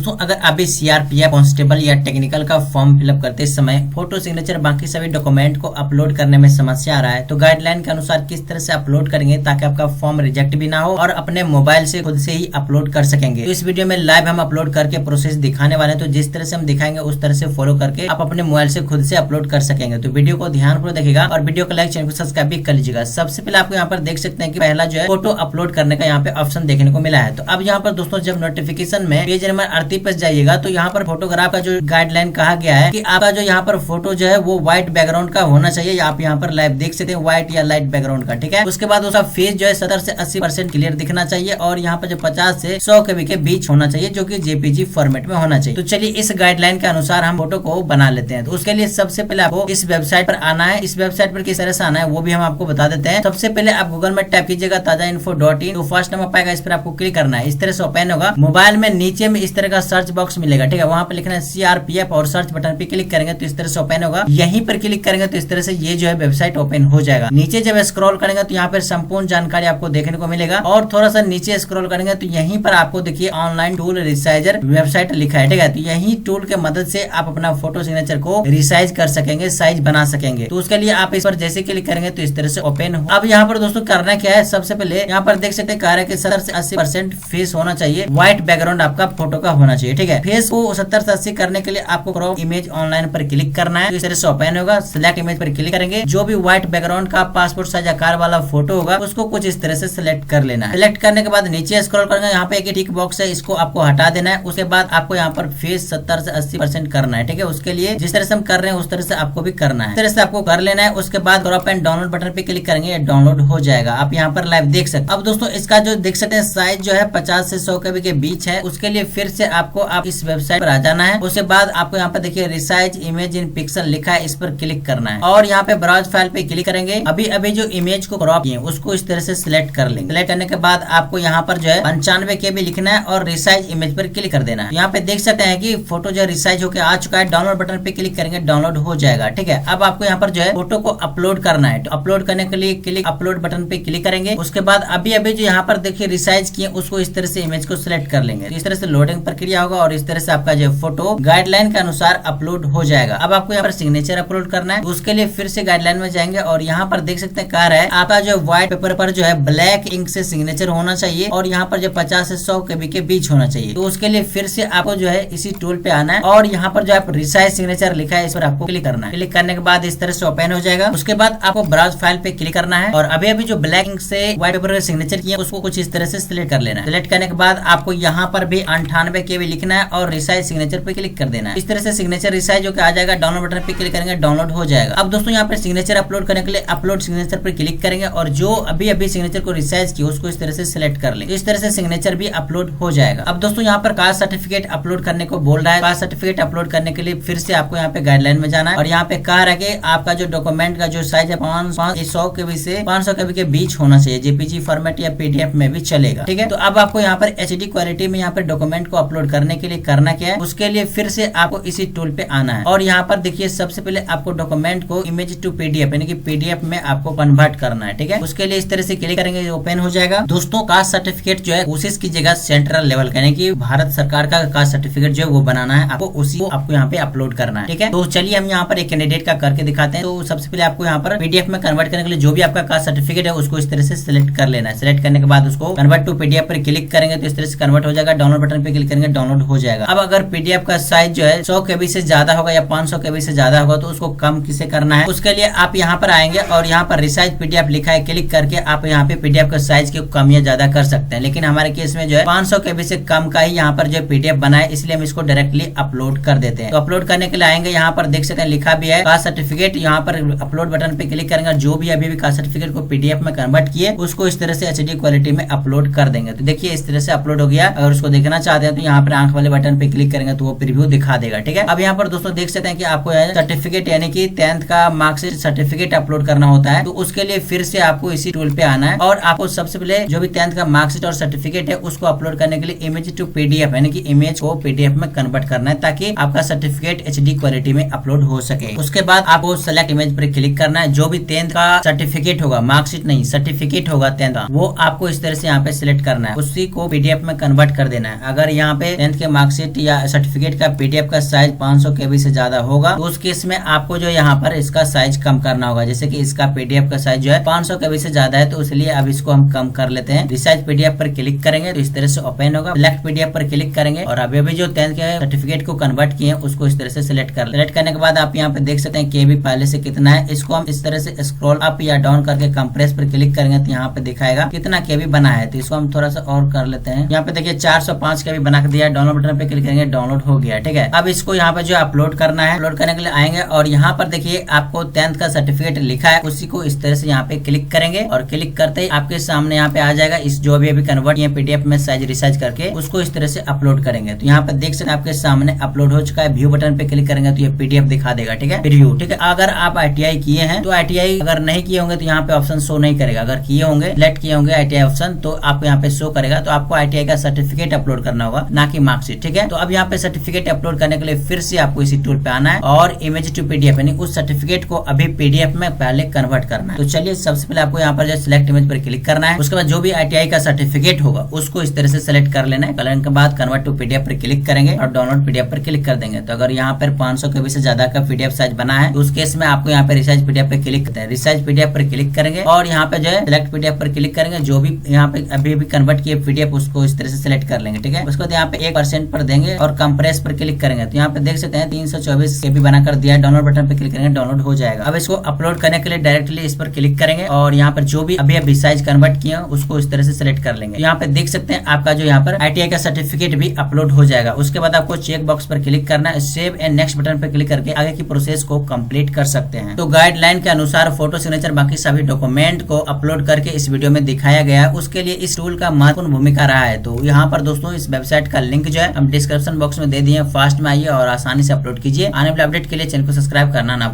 दोस्तों अगर आप भी सीआरपीएफ कांस्टेबल या टेक्निकल का फॉर्म फिलअप करते समय फोटो, सिग्नेचर, बाकी सभी डॉक्यूमेंट को अपलोड करने में समस्या आ रहा है तो गाइडलाइन के अनुसार किस तरह से अपलोड करेंगे ताकि आपका फॉर्म रिजेक्ट भी ना हो और अपने मोबाइल से खुद से ही अपलोड कर सकेंगे। तो इस वीडियो में लाइव हम अपलोड करके प्रोसेस दिखाने वाले हैं, तो जिस तरह से हम दिखाएंगे उस तरह से फॉलो करके आप अपने मोबाइल से खुद से अपलोड कर सकेंगे। तो वीडियो को ध्यानपूर्वक देखिएगा और वीडियो को लाइक, चैनल को सब्सक्राइब भी कर लीजिएगा। सबसे पहले आपको यहाँ पर देख सकते हैं कि पहला जो है फोटो अपलोड करने का यहाँ पे ऑप्शन देखने को मिला है। तो अब यहाँ पर दोस्तों जब नोटिफिकेशन में पेज नंबर 38 पर जाइएगा तो यहाँ पर फोटोग्राफ का जो गाइडलाइन कहा गया है कि आपका जो यहाँ पर फोटो जो है वो व्हाइट बैकग्राउंड का होना चाहिए। आप यहाँ पर लाइव देख सकते हैं व्हाइट या लाइट बैकग्राउंड का, ठीक है। उसके बाद उसका फेस जो है 70 से 80% क्लियर दिखना चाहिए और यहाँ पर जो 50 से 100 KB के बीच होना चाहिए, जो कि JPG फॉर्मेट में होना चाहिए। तो चलिए इस गाइडलाइन के अनुसार हम फोटो को बना लेते हैं। तो उसके लिए सबसे पहले आपको इस वेबसाइट पर आना है। इस वेबसाइट पर किस तरह से आना है वो भी हम आपको बता देते हैं। सबसे पहले आप गूगल में टाइप कीजिएगा tajaiinfo.in, तो फर्स्ट नंबर पाएगा, इस पर आपको क्लिक करना है। इस तरह से ओपन होगा। मोबाइल में नीचे में इस तरह का सर्च बॉक्स मिलेगा, ठीक है। वहां पर लिखना है CRPF और सर्च बटन पे क्लिक करेंगे तो इस तरह से ओपन होगा। यहीं पर क्लिक करेंगे तो इस तरह से ये जो है वेबसाइट ओपन हो जाएगा। नीचे जब स्क्रॉल करेंगे तो यहाँ पर संपूर्ण जानकारी आपको देखने को मिलेगा और थोड़ा सा नीचे स्क्रॉल करेंगे तो यहीं पर आपको देखिए ऑनलाइन टूल रिसाइजर वेबसाइट लिखा है, ठीक है। तो यही टूल के मदद से आप अपना फोटो सिग्नेचर को रिसाइज कर सकेंगे, साइज बना सकेंगे। तो उसके लिए आप इस पर जैसे क्लिक करेंगे तो इस तरह से ओपन हो। अब यहाँ पर दोस्तों करना क्या है, सबसे पहले यहाँ पर देख सकते हैं कह रहा है कि 70 से 80% फेस होना चाहिए, व्हाइट बैकग्राउंड आपका फोटो का होना चाहिए, ठीक है। फेस को 70 से 80 करने के लिए आपको क्रॉप इमेज ऑनलाइन पर क्लिक करना है। तो इस तरह से ओपन होगा। सिलेक्ट इमेज पर क्लिक करेंगे। जो भी व्हाइट बैकग्राउंड का पासपोर्ट साइज आकार वाला फोटो होगा उसको कुछ इस तरह से सिलेक्ट कर लेना है। सिलेक्ट करने के बाद नीचे स्क्रॉल करेंगे, यहाँ पे एक टिक बॉक्स है, इसको आपको हटा देना है। उसके बाद आपको यहाँ पर फेस 70 से 80% करना है, ठीक है। उसके लिए जिस तरह से हम कर रहे हैं उस तरह से आपको भी करना है। इस तरह से आपको कर लेना है। उसके बाद क्रॉप एंड डाउनलोड बटन पे क्लिक करेंगे, डाउनलोड हो जाएगा। आप यहाँ पर लाइव देख सकते हैं। अब दोस्तों इसका जो देख सकते हैं साइज जो है 50 से 100 KB के बीच है। उसके लिए फिर से आपको आप इस वेबसाइट पर आ जाना है। उसके बाद आपको यहाँ पर देखिए रिसाइज इमेज इन पिक्सल लिखा है, इस पर क्लिक करना है और यहाँ पे ब्राउज फाइल पे क्लिक करेंगे। अभी जो इमेज को क्रॉप किए उसको इस तरह से सिलेक्ट कर लेंगे। सिलेक्ट करने के बाद आपको यहाँ पर जो है 95 KB लिखना है और रिसाइज इमेज पर क्लिक कर देना है। यहाँ पे देख सकते हैं कि फोटो जो रिसाइज होकर आ चुका है। डाउनलोड बटन पे क्लिक करेंगे, डाउनलोड हो जाएगा, ठीक है। अब आपको यहाँ पर जो है फोटो को अपलोड करना है। तो अपलोड करने के लिए क्लिक अपलोड बटन पे क्लिक करेंगे। उसके बाद अभी जो यहाँ पर देखिए रिसाइज किए उसको इस तरह से इमेज को सिलेक्ट कर लेंगे। इस तरह से लोडिंग प्रक्रिया होगा और इस तरह से आपका जो फोटो गाइडलाइन के अनुसार अपलोड हो जाएगा। अब आपको यहाँ पर सिग्नेचर अपलोड करना है। उसके लिए फिर से गाइडलाइन में जाएंगे और यहाँ पर देख सकते हैं कह रहा है आपका जो व्हाइट पेपर पर जो है ब्लैक इंक से सिग्नेचर होना चाहिए और यहाँ पर जो 50 से 100 KB के बीच होना चाहिए। तो उसके लिए फिर से आपको जो है इसी टूल पे आना है और यहाँ पर जो आप रिसाइज सिग्नेचर लिखा है इस पर आपको क्लिक करना है। क्लिक करने के बाद इस तरह से ओपन हो जाएगा। उसके बाद आपको ब्राउज फाइल पे क्लिक करना है और अभी जो ब्लैक इंक से व्हाइट पेपर पर सिग्नेचर किया उसको कुछ इस तरह से सिलेक्ट कर लेना है। सिलेक्ट करने के बाद आपको यहाँ पर भी 98 KB लिखना है और रिसाइज सिग्नेचर पे क्लिक कर देना है। इस तरह से सिग्नेचर रिसाइज होकर आ जाएगा। डाउनलोड बटन पे क्लिक करेंगे, डाउनलोड हो जाएगा। अब दोस्तों यहाँ पर सिग्नेचर अपलोड करने के लिए अपलोड सिग्नेचर पर क्लिक करेंगे और जो अभी सिग्नेचर को रिसाइज किया उसको इस तरह से सिलेक्ट कर लेंगे। इस तरह से सिग्नेचर भी अपलोड हो जाएगा। अब दोस्तों यहाँ पर कास्ट सर्टिफिकेट अपलोड करने को बोल रहा है। कास्ट सर्टिफिकेट अपलोड करने के लिए फिर से आपको यहाँ पे गाइडलाइन में जाना है और यहाँ पे कह रहा है कि आपका जो डॉक्यूमेंट का जो साइज है 100 KB से 500 KB के बीच होना चाहिए। JPG फॉर्मेट या PDF में भी चलेगा, ठीक है। तो अब आपको यहाँ पर HD क्वालिटी में यहाँ पर डॉक्यूमेंट को अपलोड करने के लिए करना क्या है, उसके लिए फिर से आपको इसी टूल पे आना है और यहाँ पर देखिए सबसे पहले आपको डॉक्यूमेंट को इमेज टू PDF यानी कि PDF में आपको कन्वर्ट करना है, ठीक है। उसके लिए इस तरह से क्लिक करेंगे, ओपन हो जाएगा। दोस्तों कास्ट सर्टिफिकेट जो है कोशिश कीजिएगा सेंट्रल लेवल का यानी कि भारत सरकार का कास्ट सर्टिफिकेट जो है वो बनाना है। आपको उसी को आपको यहाँ पे अपलोड करना है, ठीक है। तो चलिए हम यहाँ पर एक कैंडिडेट का करके दिखाते हैं। तो सबसे पहले आपको यहाँ पर PDF में कन्वर्ट करने के लिए जो भी आपका कास्ट सर्टिफिकेट है उसको इस तरह से सिलेक्ट कर लेना है। सिलेक्ट करने के बाद उसको कन्वर्ट टू PDF पर क्लिक करेंगे तो इस तरह से कन्वर्ट हो जाएगा। डाउनलोड बटन पे क्लिक करेंगे, डाउनलोड हो जाएगा। अब अगर PDF का साइज जो है 100 KB से ज्यादा होगा या 500 KB से ज्यादा होगा तो उसको कम किसे करना है, उसके लिए आप यहाँ पर आएंगे और यहाँ पर रिसाइज PDF लिखा है, क्लिक करके आप यहाँ पे PDF का साइज की कम या ज्यादा कर सकते हैं। लेकिन हमारे केस में जो है 500 KB से कम का ही यहाँ पर जो PDF बना है, इसलिए हम इसको डायरेक्टली अपलोड कर देते हैं। तो अपलोड करने के लिए आएंगे, यहाँ पर देख सकते हैं लिखा भी है कास्ट सर्टिफिकेट। यहाँ पर अपलोड बटन पे क्लिक करेंगे, जो भी अभी कास्ट सर्टिफिकेट को PDF में कन्वर्ट किए उसको इस तरह से HD क्वालिटी में अपलोड कर देंगे। तो देखिए इस तरह से अपलोड हो गया। अगर उसको देखना चाहते हैं तो यहाँ पर आंख वाले बटन पे क्लिक करेंगे तो वो प्रीव्यू दिखा देगा, ठीक है। अब यहाँ पर दोस्तों देख सकते हैं कि आपको सर्टिफिकेट यानी कि 10th का मार्कशीट सर्टिफिकेट अपलोड करना होता है। तो उसके लिए फिर से आपको इसी टूल पे आना है और आपको सबसे पहले जो भी 10th का मार्कशीट और सर्टिफिकेट है उसको अपलोड करने के लिए इमेज टू PDF यानी कि इमेज को PDF में कन्वर्ट करना है ताकि आपका सर्टिफिकेट HD क्वालिटी में अपलोड हो सके। उसके बाद आपको सेलेक्ट इमेज पर क्लिक करना है। जो भी 10th का सर्टिफिकेट होगा, मार्कशीट नहीं सर्टिफिकेट होगा 10th का, वो आपको इस तरह से यहाँ पे सिलेक्ट करना है। उसी को PDF में कन्वर्ट कर देना है। अगर यहाँ पे 10th के मार्कशीट या सर्टिफिकेट का PDF का साइज 500 KB से ज्यादा होगा तो उस केस में आपको जो यहाँ पर इसका साइज कम करना होगा। जैसे कि इसका PDF का साइज जो है 500 KB से ज्यादा है तो इसलिए अब इसको हम कम कर लेते हैं। रिसाइज PDF पर क्लिक करेंगे तो इस तरह से ओपन होगा। सिलेक्ट PDF पर क्लिक करेंगे और अभी जो 10th के सर्टिफिकेट को कन्वर्ट किए उसको इस तरह से सिलेक्ट करने के बाद आप यहाँ पे देख सकते हैं KB पहले से कितना है। इसको हम इस तरह से स्क्रॉल अप या डाउन करके कंप्रेस पर क्लिक करेंगे तो यहाँ पे दिखाएगा कितना KB बना है। तो इसको हम थोड़ा सा और कर लेते हैं। यहाँ पे देखिए 405 KB बना के दिया। डाउनलोड बटन पे क्लिक करेंगे, डाउनलोड हो गया। ठीक है, अब इसको यहाँ पे जो अपलोड करना है, अपलोड करने के लिए आएंगे और यहाँ पर देखिए आपको 10th का सर्टिफिकेट लिखा है, उसी को इस तरह से यहाँ पे क्लिक करेंगे और क्लिक करते ही आपके सामने यहाँ पे आ जाएगा इस जो अभी कन्वर्ट किए PDF में साइज रिसाइज करके उसको इस तरह से अपलोड करेंगे। तो यहाँ पे देख सकते हैं आपके सामने अपलोड हो चुका है। व्यू बटन पे क्लिक करेंगे तो ये PDF दिखा देगा। ठीक है, प्रीव्यू। ठीक है, अगर आप ITI किए हैं तो ITI अगर नहीं किए होंगे तो यहाँ पे ऑप्शन शो नहीं करेगा। अगर किए होंगे, सिलेक्ट किए होंगे ITI ऑप्शन तो आपको यहाँ पे शो करेगा। तो आपको ITI का सर्टिफिकेट अपलोड करना होगा, ना कि मार्कशीट। ठीक है, तो अब यहाँ पे सर्टिफिकेट अपलोड करने के लिए फिर से आपको इसी टूल पे आना है और इमेज टू PDF यानी उस सर्टिफिकेट को अभी PDF में पहले कन्वर्ट करना है। तो चलिए सबसे पहले आपको यहाँ पर जो सिलेक्ट इमेज पर क्लिक करना है। उसके बाद जो भी ITI का सर्टिफिकेट होगा उसको इस तरह से सिलेक्ट कर लेना है। करने के बाद कन्वर्ट टू PDF पर क्लिक करेंगे और डाउनलोड PDF पर क्लिक कर देंगे। तो अगर यहाँ पर 500 KB से ज्यादा का PDF साइज बना है तो उस केस में आपको यहाँ पे रिसाइज PDF पे क्लिक करते हैं। रिसाइज PDF पर क्लिक करेंगे और यहाँ पे जो है सिलेक्ट PDF पर क्लिक करेंगे। जो भी यहाँ पे अभी कन्वर्ट किए PDF उसको इस तरह से सिलेक्ट कर लेंगे। ठीक है, उसके बाद यहाँ पे 1% पर देंगे और कंप्रेस पर क्लिक करेंगे। तो यहाँ पे देख सकते हैं 324 KB बनाकर दिया। डाउनलोड बटन पे क्लिक करेंगे, डाउनलोड हो जाएगा। अब इसको अपलोड करने के लिए डायरेक्टली इस पर क्लिक करेंगे और यहाँ पर जो भी अभी साइज कन्वर्ट किया उसको इस तरह से सिलेक्ट कर लेंगे। यहाँ पे देख सकते हैं आपका जो यहाँ पर ITI का सर्टिफिकेट भी अपलोड हो जाएगा। उसके बाद आपको चेक बॉक्स पर क्लिक करना है, सेव एंड नेक्स्ट बटन पर क्लिक करके आगे की प्रोसेस को कंप्लीट कर सकते हैं। तो गाइडलाइन के अनुसार फोटो सिग्नेचर बाकी सभी डॉक्यूमेंट को अपलोड करके इस वीडियो में दिखाया गया। उसके लिए इस टूल का महत्वपूर्ण भूमिका रहा है। तो यहाँ पर दोस्तों इस वेबसाइट का लिंक जो है हम डिस्क्रिप्शन बॉक्स में दे दिए। फास्ट में आइए और आसानी से अपलोड कीजिए। आने वाले अपडेट के लिए चैनल को सब्सक्राइब करना ना